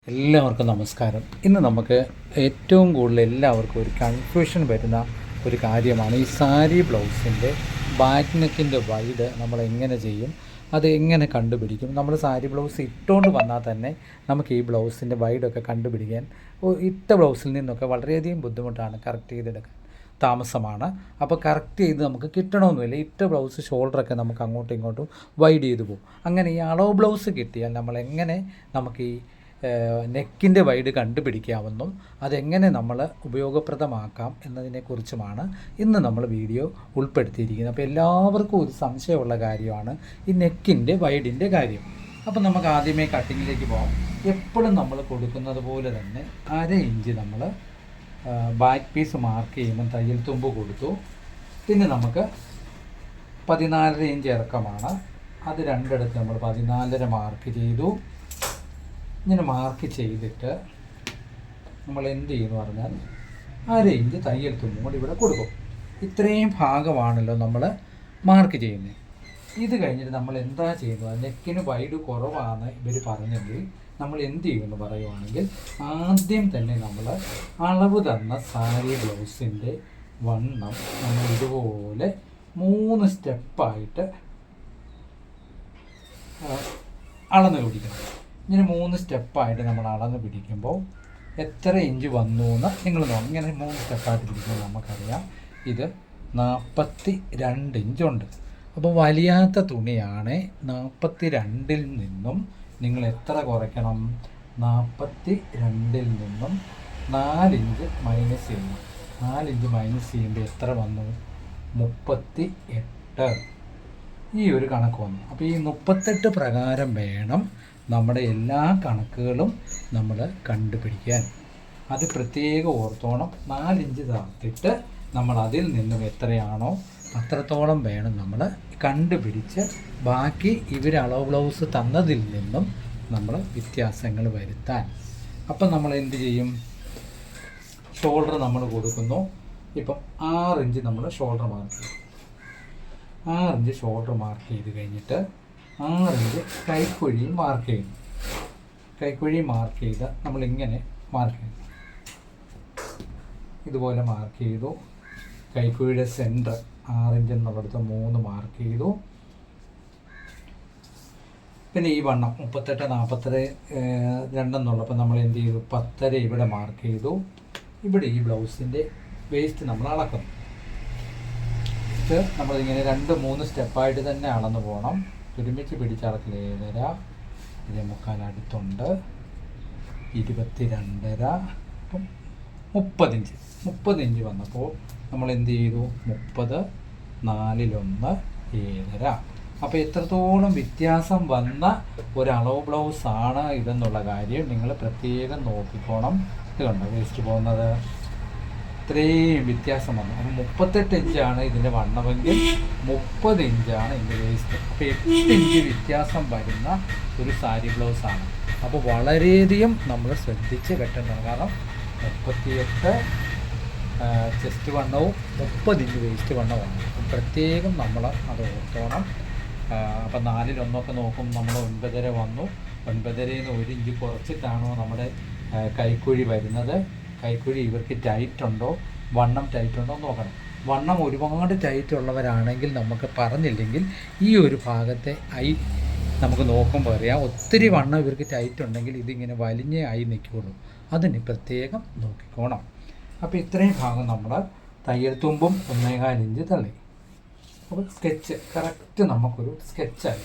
എല്ലാവർക്കും നമസ്കാരം. ഇന്ന് നമുക്ക് ഏറ്റവും കൂടുതൽ എല്ലാവർക്കും ഒരു കൺഫ്യൂഷൻ വരുന്ന ഒരു കാര്യമാണ് ഈ സാരി ബ്ലൗസിൻ്റെ ബാക്ക് നെക്കിൻ്റെ വൈഡ് നമ്മൾ എങ്ങനെ ചെയ്യും, അത് എങ്ങനെ കണ്ടുപിടിക്കും. നമ്മൾ സാരി ബ്ലൗസ് ഇട്ടുകൊണ്ട് വന്നാൽ തന്നെ നമുക്ക് ഈ ബ്ലൗസിൻ്റെ വൈഡൊക്കെ കണ്ടുപിടിക്കാൻ ഇട്ട ബ്ലൗസിൽ നിന്നൊക്കെ വളരെയധികം ബുദ്ധിമുട്ടാണ്, കറക്റ്റ് ചെയ്തെടുക്കാൻ താമസമാണ്. അപ്പോൾ കറക്റ്റ് ചെയ്ത് നമുക്ക് കിട്ടണമെന്നില്ല. ഇട്ട ബ്ലൗസ് ഷോൾഡറൊക്കെ നമുക്ക് അങ്ങോട്ടും ഇങ്ങോട്ടും വൈഡ് ചെയ്തു പോകും. അങ്ങനെ ഈ അളവ് ബ്ലൗസ് കിട്ടിയാൽ നമ്മൾ എങ്ങനെ നമുക്ക് ഈ നെക്കിൻ്റെ വൈഡ് കണ്ടുപിടിക്കാമെന്നും അതെങ്ങനെ നമ്മൾ ഉപയോഗപ്രദമാക്കാം എന്നതിനെക്കുറിച്ചുമാണ് ഇന്ന് നമ്മൾ വീഡിയോ ഉൾപ്പെടുത്തിയിരിക്കുന്നത്. അപ്പോൾ എല്ലാവർക്കും ഒരു സംശയമുള്ള കാര്യമാണ് ഈ നെക്കിൻ്റെ വൈഡിൻ്റെ കാര്യം. അപ്പോൾ നമുക്ക് ആദ്യമേ കട്ടിങ്ങിലേക്ക് പോകാം. എപ്പോഴും നമ്മൾ കൊടുക്കുന്നത് പോലെ തന്നെ 1/2 ഇഞ്ച് നമ്മൾ ബാക്ക് പീസ് മാർക്ക് ചെയ്യുമ്പോൾ തയ്യൽ തുമ്പ് കൊടുത്തു. പിന്നെ നമുക്ക് 14.5 ഇഞ്ച് ഇറക്കമാണ്, അത് രണ്ടിടത്ത് നമ്മൾ 14.5 മാർക്ക് ചെയ്തു. ഇങ്ങനെ മാർക്ക് ചെയ്തിട്ട് നമ്മൾ എന്ത് ചെയ്യുമെന്ന് പറഞ്ഞാൽ 1/2 ഇഞ്ച് തയ്യൽ തുമ്പും കൂടി ഇവിടെ കൊടുക്കും. ഇത്രയും ഭാഗമാണല്ലോ നമ്മൾ മാർക്ക് ചെയ്യുന്നത്. ഇത് കഴിഞ്ഞിട്ട് നമ്മൾ എന്താ ചെയ്യുന്നത്, നെക്കിന് വൈഡ് കുറവാണ് ഇവർ പറഞ്ഞെങ്കിൽ നമ്മൾ എന്ത് ചെയ്യുമെന്ന് പറയുവാണെങ്കിൽ ആദ്യം തന്നെ നമ്മൾ അളവ് തന്ന സാരി ബ്ലൗസിൻ്റെ വണ്ണം നമ്മൾ ഇതുപോലെ 3 സ്റ്റെപ്പായിട്ട് അളന്ന് പിടിക്കണം. ഇങ്ങനെ 3 സ്റ്റെപ്പായിട്ട് നമ്മൾ അളന്ന് പിടിക്കുമ്പോൾ എത്ര ഇഞ്ച് വന്നു എന്ന് നിങ്ങൾ നോക്കണം. ഇങ്ങനെ 3 സ്റ്റെപ്പായിട്ട് പിടിക്കുമ്പോൾ നമുക്കറിയാം ഇത് 42 ഇഞ്ചുണ്ട്. അപ്പോൾ വലിയാത്ത തുണിയാണ്. 42-ൽ നിന്നും നിങ്ങൾ എത്ര കുറയ്ക്കണം, 42-ൽ നിന്നും 4 ഇഞ്ച് മൈനസ് ചെയ്യണം. 4 ഇഞ്ച് മൈനസ് ചെയ്യുമ്പോൾ എത്ര വന്നു, 38. ഈ ഒരു കണക്ക് വന്നു. അപ്പോൾ ഈ 38 പ്രകാരം വേണം നമ്മുടെ എല്ലാ കണക്കുകളും നമ്മൾ കണ്ടുപിടിക്കാൻ. അത് പ്രത്യേകം ഓർത്തോണം. 4 ഇഞ്ച് താഴ്ത്തിട്ട് നമ്മൾ അതിൽ നിന്നും എത്രയാണോ അത്രത്തോളം വേണം നമ്മൾ കണ്ടുപിടിച്ച് ബാക്കി ഇവർ അളവ് ബ്ലൗസ് തന്നതിൽ നിന്നും നമ്മൾ വ്യത്യാസങ്ങൾ വരുത്താൻ. അപ്പം നമ്മൾ എന്ത് ചെയ്യും, ഷോൾഡർ നമ്മൾ കൊടുക്കുന്നു. ഇപ്പം 6 ഇഞ്ച് നമ്മൾ ഷോൾഡർ മാർക്ക് ചെയ്യും. 6 ഇഞ്ച് ഷോൾഡർ മാർക്ക് ചെയ്ത് കഴിഞ്ഞിട്ട് 6 ഇഞ്ച് കൈക്കുഴിയും മാർക്ക് ചെയ്യുന്നു. കൈക്കുഴി മാർക്ക് ചെയ്ത് നമ്മളിങ്ങനെ മാർക്ക് ചെയ്യുന്നു. ഇതുപോലെ മാർക്ക് ചെയ്തു. കൈക്കുഴിയുടെ സെൻറ്റർ 6 ഇഞ്ച് എന്നുള്ളടത്ത് 3 മാർക്ക് ചെയ്തു. പിന്നെ ഈ വണ്ണം 38, 42 2 നമ്മൾ എന്ത് ചെയ്തു, 10.5 ഇവിടെ മാർക്ക് ചെയ്തു. ഇവിടെ ഈ ബ്ലൗസിൻ്റെ വേസ്റ്റ് നമ്മൾ അളക്കുന്നു. ഇത് നമ്മളിങ്ങനെ 2-3 സ്റ്റെപ്പായിട്ട് തന്നെ അളന്ന് പോകണം. ഒരുമിച്ച് പിടിച്ചളക്കിൽ 7.5, 7.25 അടുത്തുണ്ട്, 22.5, അപ്പം 30 ഇഞ്ച്. 30 ഇഞ്ച് വന്നപ്പോൾ നമ്മൾ എന്ത് ചെയ്തു, 30, 4-1, 7.5. അപ്പോൾ എത്രത്തോളം വ്യത്യാസം വന്ന ഒരളവ് ബ്ലൗസാണ് ഇതെന്നുള്ള കാര്യം നിങ്ങൾ പ്രത്യേകം നോക്കിക്കോണം. ഇത് കണ്ടോ വേസ്റ്റ് പോകുന്നത്, ഇത്രയും വ്യത്യാസം വന്നു. അപ്പോൾ 38 ഇഞ്ചാണ് ഇതിൻ്റെ വണ്ണമെങ്കിൽ 30 ഇഞ്ചാണ് ഇതിൻ്റെ വേസ്റ്റ്. അപ്പോൾ 8 ഇഞ്ച് വ്യത്യാസം വരുന്ന ഒരു സാരി ബ്ലൗസാണ്. അപ്പോൾ വളരെയധികം നമ്മൾ ശ്രദ്ധിച്ച് കെട്ടേണ്ടതാണ്. കാരണം 38 ചെസ്റ്റ് വണ്ണവും 30 ഇഞ്ച് വേസ്റ്റ് വണ്ണവുമാണ്. അപ്പം പ്രത്യേകം നമ്മൾ അത് ഓർത്തോണം. അപ്പം 4-1 നോക്കും നമ്മൾ 9.5 വന്നു. 9.5-ൽ നിന്ന് 1 ഇഞ്ച് കുറച്ചിട്ടാണോ നമ്മുടെ കൈക്കുഴി വരുന്നത്. കൈക്കുഴി ഇവർക്ക് ടൈറ്റ് ഉണ്ടോ, വണ്ണം ടൈറ്റ് ഉണ്ടോ എന്ന് നോക്കണം. വണ്ണം ഒരുപാട് ടൈറ്റ് ഉള്ളവരാണെങ്കിൽ നമുക്ക് പറഞ്ഞില്ലെങ്കിൽ ഈ ഒരു ഭാഗത്തെ നമുക്ക് നോക്കുമ്പോൾ അറിയാം. ഒത്തിരി വണ്ണം ഇവർക്ക് ടൈറ്റ് ഉണ്ടെങ്കിൽ ഇതിങ്ങനെ വലിഞ്ഞേ നിൽക്കുകയുള്ളൂ. അതിന് പ്രത്യേകം നോക്കിക്കോണം. അപ്പോൾ ഇത്രയും ഭാഗം നമ്മൾ തയ്യൽ തുമ്പും 1.25 ഇഞ്ച് തള്ളി. അപ്പോൾ സ്കെച്ച് കറക്റ്റ് നമുക്കൊരു സ്കെച്ചായി.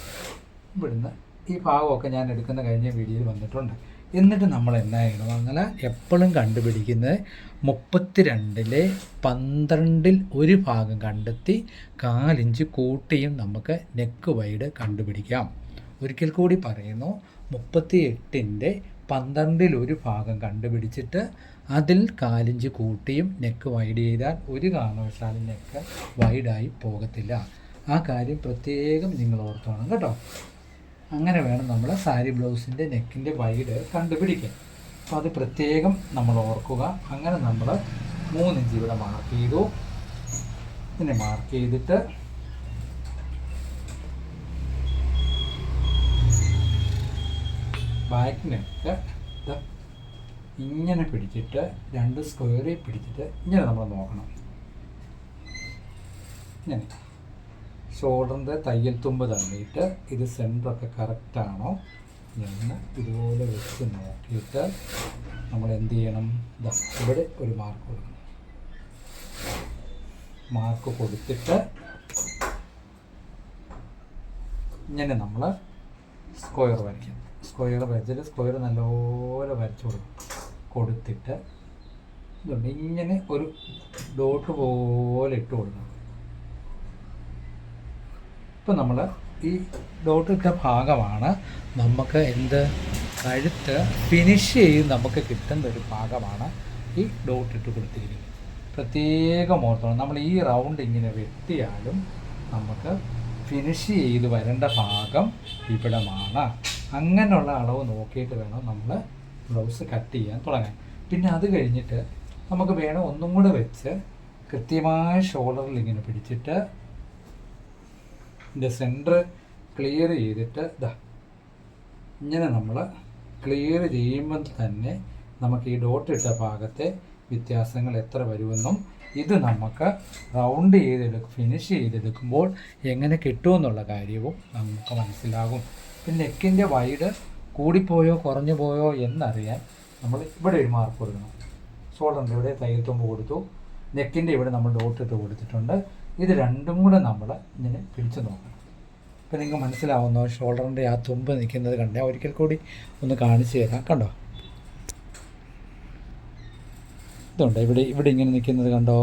ഇവിടുന്ന് ഈ ഭാഗമൊക്കെ ഞാൻ എടുക്കുന്ന കഴിഞ്ഞ വീഡിയോയിൽ വന്നിട്ടുണ്ട്. എന്നിട്ട് നമ്മൾ എന്നാ ചെയ്യണം, അങ്ങനെ എപ്പോഴും കണ്ടുപിടിക്കുന്നത് 32-ലെ 12-ൽ ഒരു ഭാഗം കണ്ടെത്തി 4 ഇഞ്ച് കൂട്ടിയും നമുക്ക് നെക്ക് വൈഡ് കണ്ടുപിടിക്കാം. ഒരിക്കൽ കൂടി പറയുന്നു, 38-ൻ്റെ 12-ൽ ഒരു ഭാഗം കണ്ടുപിടിച്ചിട്ട് അതിൽ 4 ഇഞ്ച് കൂട്ടിയും നെക്ക് വൈഡ് ചെയ്താൽ ഒരു കാരണവശാലും നെക്ക് വൈഡായി പോകത്തില്ല. ആ കാര്യം പ്രത്യേകം നിങ്ങൾ ഓർത്തോണം കേട്ടോ. അങ്ങനെ വേണം നമ്മൾ സാരി ബ്ലൗസിൻ്റെ നെക്കിൻ്റെ വൈഡ് കണ്ടുപിടിക്കാൻ. അപ്പോൾ അത് പ്രത്യേകം നമ്മൾ ഓർക്കുക. അങ്ങനെ നമ്മൾ 3 ഇഞ്ച് ഇവിടെ മാർക്ക് ചെയ്തു. പിന്നെ മാർക്ക് ചെയ്തിട്ട് ബാക്ക് നെക്ക് ഇങ്ങനെ പിടിച്ചിട്ട് 2 സ്ക്വയറിൽ പിടിച്ചിട്ട് ഇങ്ങനെ നമ്മൾ നോക്കണം. ഇങ്ങനെ ഷോൾഡറിൻ്റെ തയ്യൽ തുമ്പ് തള്ളിയിട്ട് ഇത് സെൻറ്ററൊക്കെ കറക്റ്റാണോ എന്ന് ഇതുപോലെ വെച്ച് നോക്കിയിട്ട് നമ്മൾ എന്ത് ചെയ്യണം? ഇവിടെ ഒരു മാർക്ക് കൊടുക്കണം. മാർക്ക് കൊടുത്തിട്ട് ഇങ്ങനെ നമ്മൾ സ്ക്വയർ വരയ്ക്കും. സ്ക്വയർ വരച്ചിട്ട് സ്ക്വയർ നല്ലപോലെ വരച്ചു കൊടുത്തിട്ട് ഇതുണ്ട് ഇങ്ങനെ ഒരു ഡോട്ട് പോലെ ഇട്ട് കൊടുക്കണം. ഇപ്പം നമ്മൾ ഈ ഡോട്ട് ഇട്ട ഭാഗമാണ് നമുക്ക് കഴുത്ത് ഫിനിഷ് ചെയ്ത് നമുക്ക് കിട്ടുന്ന ഒരു ഭാഗമാണ് ഈ ഡോട്ട് ഇട്ട് കൊടുത്തിരിക്കുന്നത്. പ്രത്യേകം ഓർത്തോണം, നമ്മൾ ഈ റൗണ്ട് ഇങ്ങനെ വെട്ടിയാലും നമുക്ക് ഫിനിഷ് ചെയ്ത് വരേണ്ട ഭാഗം ഇവിടമാണ്. അങ്ങനെയുള്ള അളവ് നോക്കിയിട്ട് വേണം നമ്മൾ ബ്ലൗസ് കട്ട് ചെയ്യാൻ തുടങ്ങാൻ. പിന്നെ അത് കഴിഞ്ഞിട്ട് നമുക്ക് വേണം ഒന്നും കൂടെ വെച്ച് കൃത്യമായ ഷോൾഡറിൽ ഇങ്ങനെ പിടിച്ചിട്ട് ഇതിൻ്റെ സെൻറ്റർ ക്ലിയർ ചെയ്തിട്ട് ഇങ്ങനെ നമ്മൾ ക്ലിയർ ചെയ്യുമ്പോൾ തന്നെ നമുക്ക് ഈ ഡോട്ട് ഇട്ട ഭാഗത്തെ വ്യത്യാസങ്ങൾ എത്ര വരുമെന്നും ഇത് നമുക്ക് റൗണ്ട് ഫിനിഷ് ചെയ്തെടുക്കുമ്പോൾ എങ്ങനെ കിട്ടുമെന്നുള്ള കാര്യവും നമുക്ക് മനസ്സിലാകും. പിന്നെ നെക്കിൻ്റെ വൈഡ് കൂടിപ്പോയോ കുറഞ്ഞു പോയോ എന്നറിയാൻ നമ്മൾ ഇവിടെ ഒരു മാർക്ക് കൊടുക്കണം. ഷോൾഡറിൻ്റെ ഇവിടെ തയ്യൽ തുമ്പ് കൊടുത്തു, നെക്കിൻ്റെ ഇവിടെ നമ്മൾ ഡോട്ട് ഇട്ട് കൊടുത്തിട്ടുണ്ട്. ഇത് രണ്ടും കൂടെ നമ്മൾ ഇങ്ങനെ പിടിച്ച് നോക്കണം. ഇപ്പം നിങ്ങൾക്ക് മനസ്സിലാവുന്നോ? ഷോൾഡറിൻ്റെ ആ തുമ്പ് നിൽക്കുന്നത് കണ്ടേ? ഒരിക്കൽ കൂടി ഒന്ന് കാണിച്ചു തരാം. കണ്ടോ? ഇതുണ്ട് ഇവിടെ ഇങ്ങനെ നിൽക്കുന്നത് കണ്ടോ?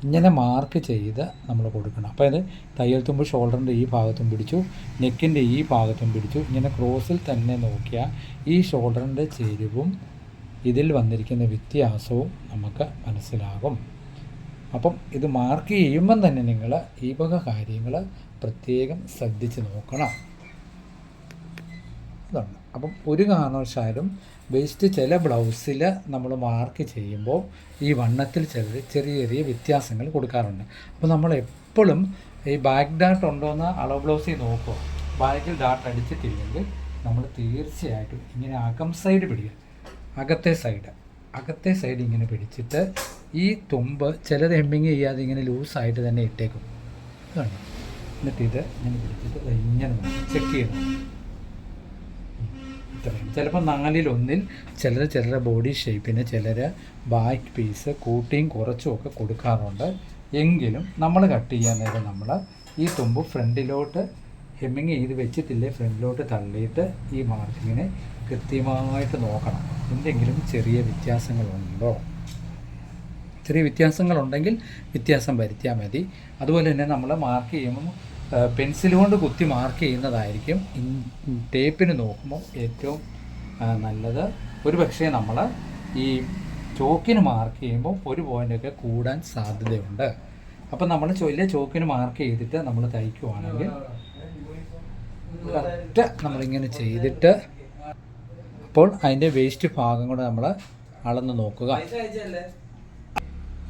ഇങ്ങനെ മാർക്ക് ചെയ്ത് നമ്മൾ കൊടുക്കണം. അപ്പോൾ ഇത് തയ്യൽ തുമ്പ് ഷോൾഡറിൻ്റെ ഈ ഭാഗത്തും പിടിച്ചു, നെക്കിൻ്റെ ഈ ഭാഗത്തും പിടിച്ചു. ഇങ്ങനെ ക്രോസിൽ തന്നെ നോക്കിയാൽ ഈ ഷോൾഡറിൻ്റെ ചെരിവും ഇതിൽ വന്നിരിക്കുന്ന വ്യത്യാസവും നമുക്ക് മനസ്സിലാകും. അപ്പം ഇത് മാർക്ക് ചെയ്യുമ്പം തന്നെ നിങ്ങൾ ഈ വക കാര്യങ്ങൾ പ്രത്യേകം ശ്രദ്ധിച്ച് നോക്കണം. ഇതാണ്. അപ്പം ഒരു കാരണവശാലും വേസ്റ്റ് ചില ബ്ലൗസിൽ നമ്മൾ മാർക്ക് ചെയ്യുമ്പോൾ ഈ വണ്ണത്തിൽ ചെറിയ ചെറിയ വ്യത്യാസങ്ങൾ കൊടുക്കാറുണ്ട്. അപ്പോൾ നമ്മൾ എപ്പോഴും ഈ ബാക്ക് ഡാട്ട് ഉണ്ടോയെന്ന് അളവ് ബ്ലൗസിൽ നോക്കുക. ബാക്കിൽ ഡാട്ട് അടിച്ചിട്ടില്ലെങ്കിൽ നമ്മൾ തീർച്ചയായിട്ടും ഇങ്ങനെ അകം സൈഡ് പിടിക്കുക. അകത്തെ സൈഡ് ഇങ്ങനെ പിടിച്ചിട്ട് ഈ തുമ്പ് ചിലത് ഹെമ്മിങ് ചെയ്യാതെ ഇങ്ങനെ ലൂസായിട്ട് തന്നെ ഇട്ടേക്കും. ഇതാണ്. എന്നിട്ട് ഇത് ഇങ്ങനെ പിടിച്ചിട്ട് ഇങ്ങനെ ചെക്ക് ചെയ്യണം. ചിലപ്പോൾ 4-1 ചിലർ ബോഡി ഷേപ്പിന് ചിലർ ബാക്ക് പീസ് കൂട്ടിയും കുറച്ചും ഒക്കെ കൊടുക്കാറുണ്ട്. എങ്കിലും നമ്മൾ കട്ട് ചെയ്യാൻ നേരം നമ്മൾ ഈ തുമ്പ് ഫ്രണ്ടിലോട്ട് ഹെമ്മിങ് ചെയ്ത് വെച്ചിട്ടില്ലേ ഫ്രണ്ടിലോട്ട് തള്ളിയിട്ട് ഈ മാർക്കിങ്ങിനെ കൃത്യമായിട്ട് നോക്കണം. എന്തെങ്കിലും ചെറിയ വ്യത്യാസങ്ങളുണ്ടോ? ചെറിയ വ്യത്യാസങ്ങളുണ്ടെങ്കിൽ വ്യത്യാസം വരുത്തിയാൽ മതി. അതുപോലെ തന്നെ നമ്മൾ മാർക്ക് ചെയ്യുമ്പോൾ പെൻസിൽ കൊണ്ട് കുത്തി മാർക്ക് ചെയ്യുന്നതായിരിക്കും ടേപ്പിന് നോക്കുമ്പോൾ ഏറ്റവും നല്ലത്. ഒരു പക്ഷേ നമ്മൾ ഈ ചോക്കിന് മാർക്ക് ചെയ്യുമ്പോൾ ഒരു പോയിൻ്റൊക്കെ കൂടാൻ സാധ്യതയുണ്ട്. അപ്പം നമ്മൾ ചോക്കിന് മാർക്ക് ചെയ്തിട്ട് നമ്മൾ തയ്ക്കുവാണെങ്കിൽ കറക്റ്റ് നമ്മളിങ്ങനെ ചെയ്തിട്ട് അപ്പോൾ അതിൻ്റെ വേസ്റ്റ് ഭാഗം കൂടെ നമ്മൾ അളന്ന് നോക്കുക.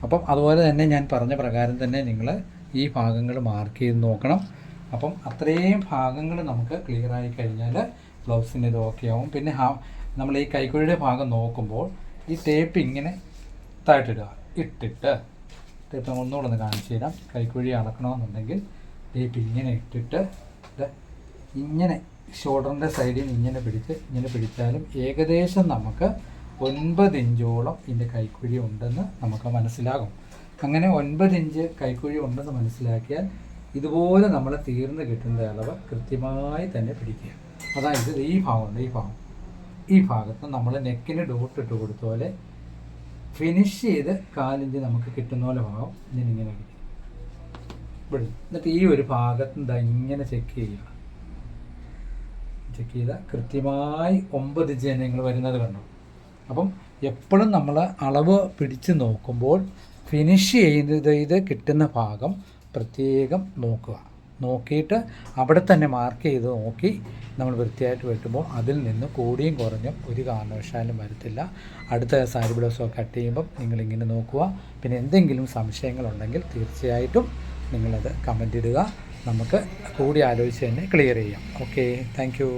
അപ്പം അതുപോലെ തന്നെ ഞാൻ പറഞ്ഞ പ്രകാരം തന്നെ നിങ്ങൾ ഈ ഭാഗങ്ങൾ മാർക്ക് ചെയ്ത് നോക്കണം. അപ്പം അത്രയും ഭാഗങ്ങൾ നമുക്ക് ക്ലിയറായി കഴിഞ്ഞാൽ ബ്ലൗസിന് ഇത് ഓക്കെ ആവും. പിന്നെ നമ്മൾ ഈ കൈക്കുഴിയുടെ ഭാഗം നോക്കുമ്പോൾ ഈ ടേപ്പ് ഇങ്ങനെ താഴ്ത്തിടുക. ഇട്ടിട്ട് ടേപ്പ് ഒന്നുകൂടെ ഒന്ന് കാണിച്ചു തരാം. കൈക്കുഴി അളക്കണമെന്നുണ്ടെങ്കിൽ ടേപ്പ് ഇങ്ങനെ ഇട്ടിട്ട് ഇങ്ങനെ ഷോൾഡറിൻ്റെ സൈഡിൽ ഇങ്ങനെ പിടിച്ചാലും ഏകദേശം നമുക്ക് 9 ഇഞ്ചോളം ഇതിൻ്റെ കൈക്കുഴി ഉണ്ടെന്ന് നമുക്ക് മനസ്സിലാകും. അങ്ങനെ 9 ഇഞ്ച് കൈക്കുഴി ഉണ്ടെന്ന് മനസ്സിലാക്കിയാൽ ഇതുപോലെ നമ്മൾ തീർന്ന് കിട്ടുന്ന അളവ് കൃത്യമായി തന്നെ പിടിക്കുക. അതായത് ഈ ഭാഗമുണ്ട്, ഈ ഭാഗത്ത് നമ്മൾ നെക്കിന് ഡോട്ട് ഇട്ട് കൊടുത്ത പോലെ ഫിനിഷ് ചെയ്ത് 4 ഇഞ്ച് നമുക്ക് കിട്ടുന്ന പോലെ ഭാഗം ഇങ്ങനെ അടിക്കും. എന്നിട്ട് ഈ ഒരു ഭാഗത്ത് ഇങ്ങനെ ചെക്ക് ചെയ്താൽ കൃത്യമായി 9 ഇഞ്ച് തന്നെ നിങ്ങൾ വരുന്നത് കണ്ടോ. അപ്പം എപ്പോഴും നമ്മൾ അളവ് പിടിച്ച് നോക്കുമ്പോൾ ഫിനിഷ് ചെയ്ത് കിട്ടുന്ന ഭാഗം പ്രത്യേകം നോക്കിയിട്ട് അവിടെ തന്നെ മാർക്ക് ചെയ്ത് നോക്കി നമ്മൾ വൃത്തിയായിട്ട് വെട്ടുമ്പോൾ അതിൽ നിന്ന് കൂടിയും കുറഞ്ഞും ഒരു കാരണവശാലും വരത്തില്ല. അടുത്ത സാരി ബ്ലൗസോ കട്ട് ചെയ്യുമ്പം നിങ്ങളിങ്ങനെ നോക്കുക. പിന്നെ എന്തെങ്കിലും സംശയങ്ങളുണ്ടെങ്കിൽ തീർച്ചയായിട്ടും നിങ്ങളത് കമൻ്റ് ഇടുക. നമുക്ക് കൂടി ആലോചിച്ച് തന്നെ ക്ലിയർ ചെയ്യാം. Okay, thank you.